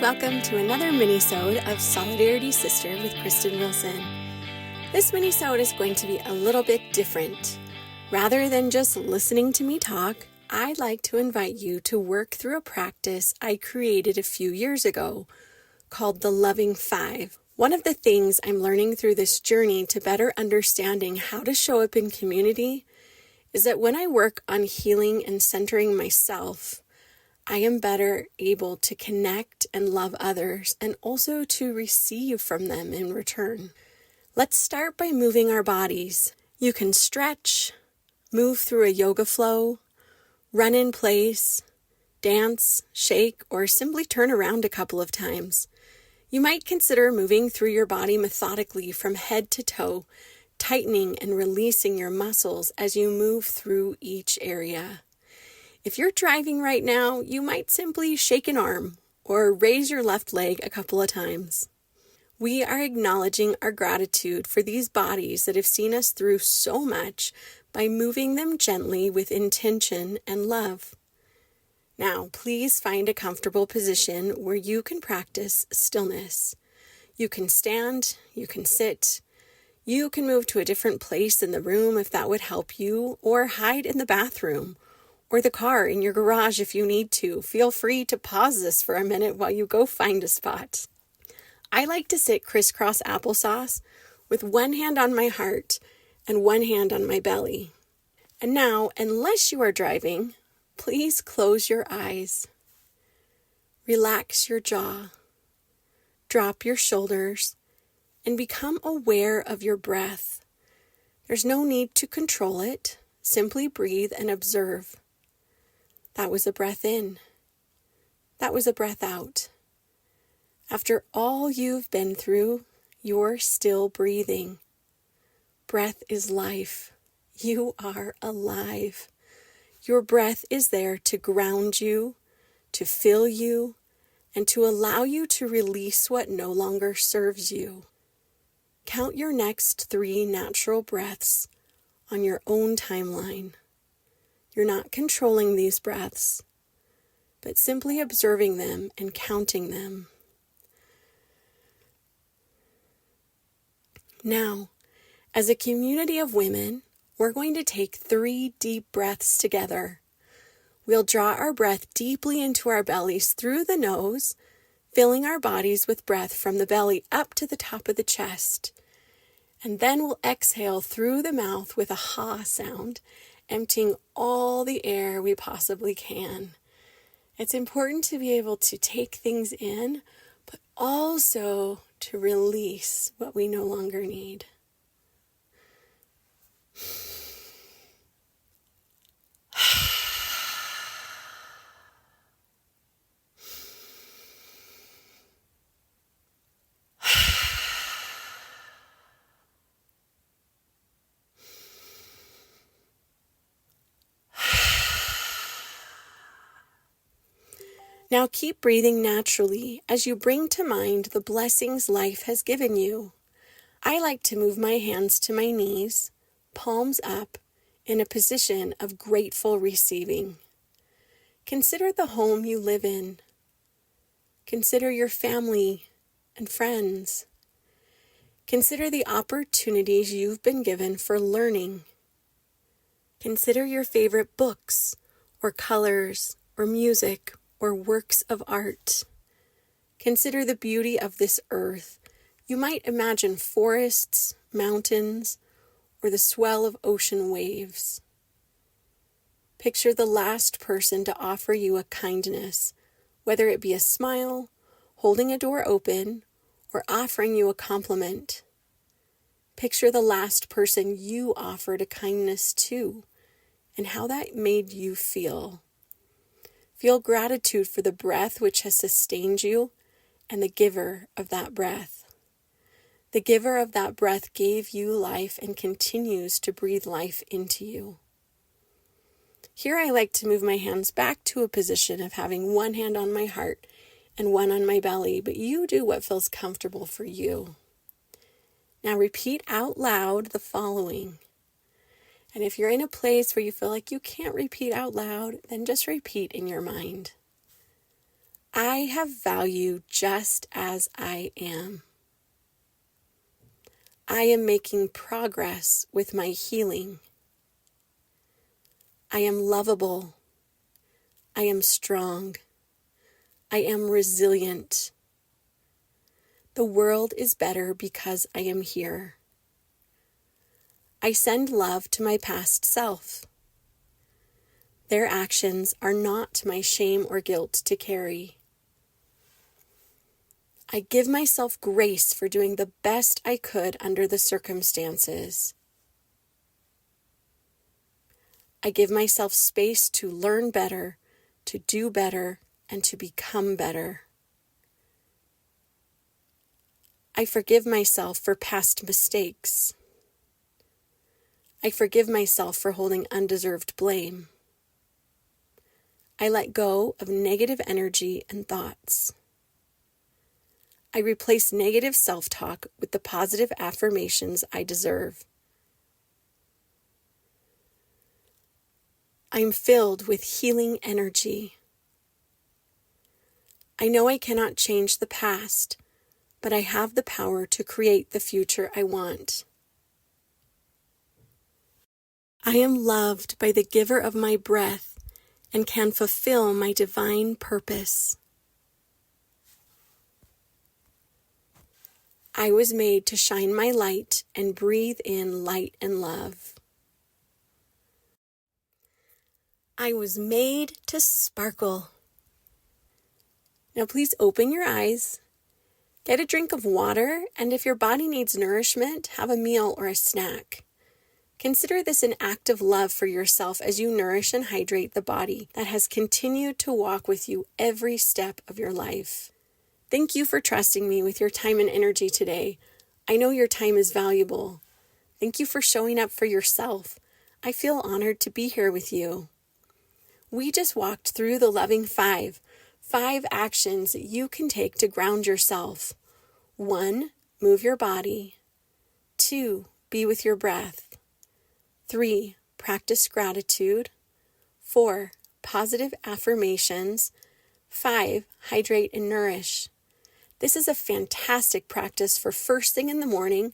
welcome to another Minisode of Solidarity Sister with Kristen Wilson. This Minisode is going to be a little bit different. Rather than just listening to me talk, I'd like to invite you to work through a practice I created a few years ago called the Loving Five. One of the things I'm learning through this journey to better understanding how to show up in community is that when I work on healing and centering myself, I am better able to connect and love others and also to receive from them in return. Let's start by moving our bodies. You can stretch, move through a yoga flow, run in place, dance, shake, or simply turn around a couple of times. You might consider moving through your body methodically from head to toe, tightening and releasing your muscles as you move through each area. If you're driving right now, you might simply shake an arm or raise your left leg a couple of times. We are acknowledging our gratitude for these bodies that have seen us through so much by moving them gently with intention and love. Now, please find a comfortable position where you can practice stillness. You can stand, you can sit, you can move to a different place in the room if that would help you, or hide in the bathroom or the car in your garage if you need to. Feel free to pause this for a minute while you go find a spot. I like to sit crisscross applesauce with one hand on my heart and one hand on my belly. And now, unless you are driving, please close your eyes. Relax your jaw. Drop your shoulders and become aware of your breath. There's no need to control it. Simply breathe and observe. That was a breath in. That was a breath out. After all you've been through, you're still breathing. Breath is life. You are alive. Your breath is there to ground you, to fill you, and to allow you to release what no longer serves you. Count your next 3 natural breaths on your own timeline. You're not controlling these breaths, but simply observing them and counting them. Now, as a community of women, we're going to take 3 deep breaths together. We'll draw our breath deeply into our bellies through the nose, filling our bodies with breath from the belly up to the top of the chest. And then we'll exhale through the mouth with a ha sound, emptying all the air we possibly can. It's important to be able to take things in, but also to release what we no longer need. Now keep breathing naturally as you bring to mind the blessings life has given you. I like to move my hands to my knees, palms up, in a position of grateful receiving. Consider the home you live in. Consider your family and friends. Consider the opportunities you've been given for learning. Consider your favorite books or colors or music or works of art. Consider the beauty of this earth. You might imagine forests, mountains, or the swell of ocean waves. Picture the last person to offer you a kindness, whether it be a smile, holding a door open, or offering you a compliment. Picture the last person you offered a kindness to, and how that made you feel. Feel gratitude for the breath which has sustained you and the giver of that breath. The giver of that breath gave you life and continues to breathe life into you. Here I like to move my hands back to a position of having one hand on my heart and one on my belly, but you do what feels comfortable for you. Now repeat out loud the following. And if you're in a place where you feel like you can't repeat out loud, then just repeat in your mind. I have value just as I am. I am making progress with my healing. I am lovable. I am strong. I am resilient. The world is better because I am here. I send love to my past self. Their actions are not my shame or guilt to carry. I give myself grace for doing the best I could under the circumstances. I give myself space to learn better, to do better, and to become better. I forgive myself for past mistakes. I forgive myself for holding undeserved blame. I let go of negative energy and thoughts. I replace negative self-talk with the positive affirmations I deserve. I am filled with healing energy. I know I cannot change the past, but I have the power to create the future I want. I am loved by the giver of my breath and can fulfill my divine purpose. I was made to shine my light and breathe in light and love. I was made to sparkle. Now please open your eyes, get a drink of water, and if your body needs nourishment, have a meal or a snack. Consider this an act of love for yourself as you nourish and hydrate the body that has continued to walk with you every step of your life. Thank you for trusting me with your time and energy today. I know your time is valuable. Thank you for showing up for yourself. I feel honored to be here with you. We just walked through the loving five actions that you can take to ground yourself. 1, move your body. 2, be with your breath. 3, practice gratitude. 4, positive affirmations. 5, hydrate and nourish. This is a fantastic practice for first thing in the morning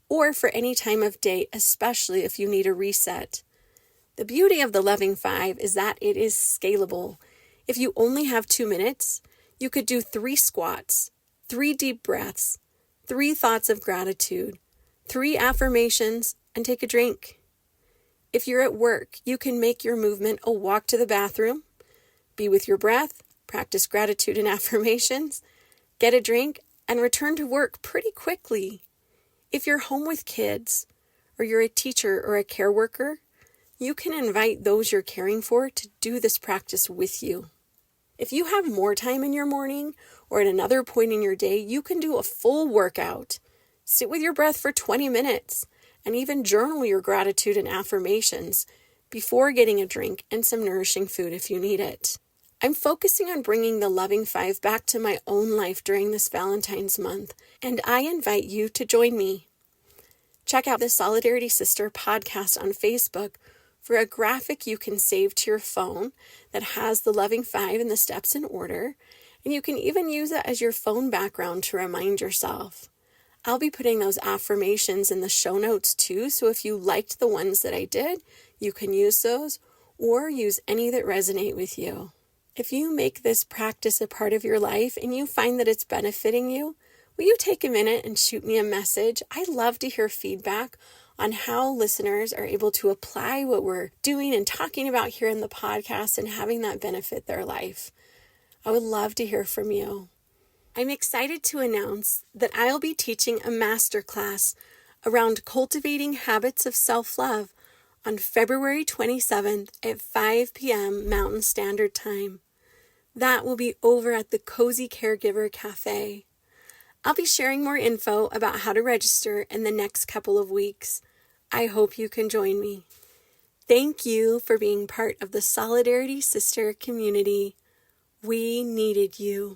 or for any time of day, especially if you need a reset. The beauty of the Loving 5 is that it is scalable. If you only have 2 minutes, you could do 3 squats, 3 deep breaths, 3 thoughts of gratitude, 3 affirmations, and take a drink. If you're at work, you can make your movement a walk to the bathroom, be with your breath, practice gratitude and affirmations, get a drink, and return to work pretty quickly. If you're home with kids, or you're a teacher or a care worker, you can invite those you're caring for to do this practice with you. If you have more time in your morning or at another point in your day, you can do a full workout. Sit with your breath for 20 minutes and even journal your gratitude and affirmations before getting a drink and some nourishing food if you need it. I'm focusing on bringing the Loving 5 back to my own life during this Valentine's month, and I invite you to join me. Check out the Solidarity Sister podcast on Facebook for a graphic you can save to your phone that has the Loving 5 and the steps in order, and you can even use it as your phone background to remind yourself. I'll be putting those affirmations in the show notes too, so if you liked the ones that I did, you can use those or use any that resonate with you. If you make this practice a part of your life and you find that it's benefiting you, will you take a minute and shoot me a message? I love to hear feedback on how listeners are able to apply what we're doing and talking about here in the podcast and having that benefit their life. I would love to hear from you. I'm excited to announce that I'll be teaching a masterclass around cultivating habits of self-love on February 27th at 5 p.m. Mountain Standard Time. That will be over at the Cozy Caregiver Cafe. I'll be sharing more info about how to register in the next couple of weeks. I hope you can join me. Thank you for being part of the Solidarity Sister community. We needed you.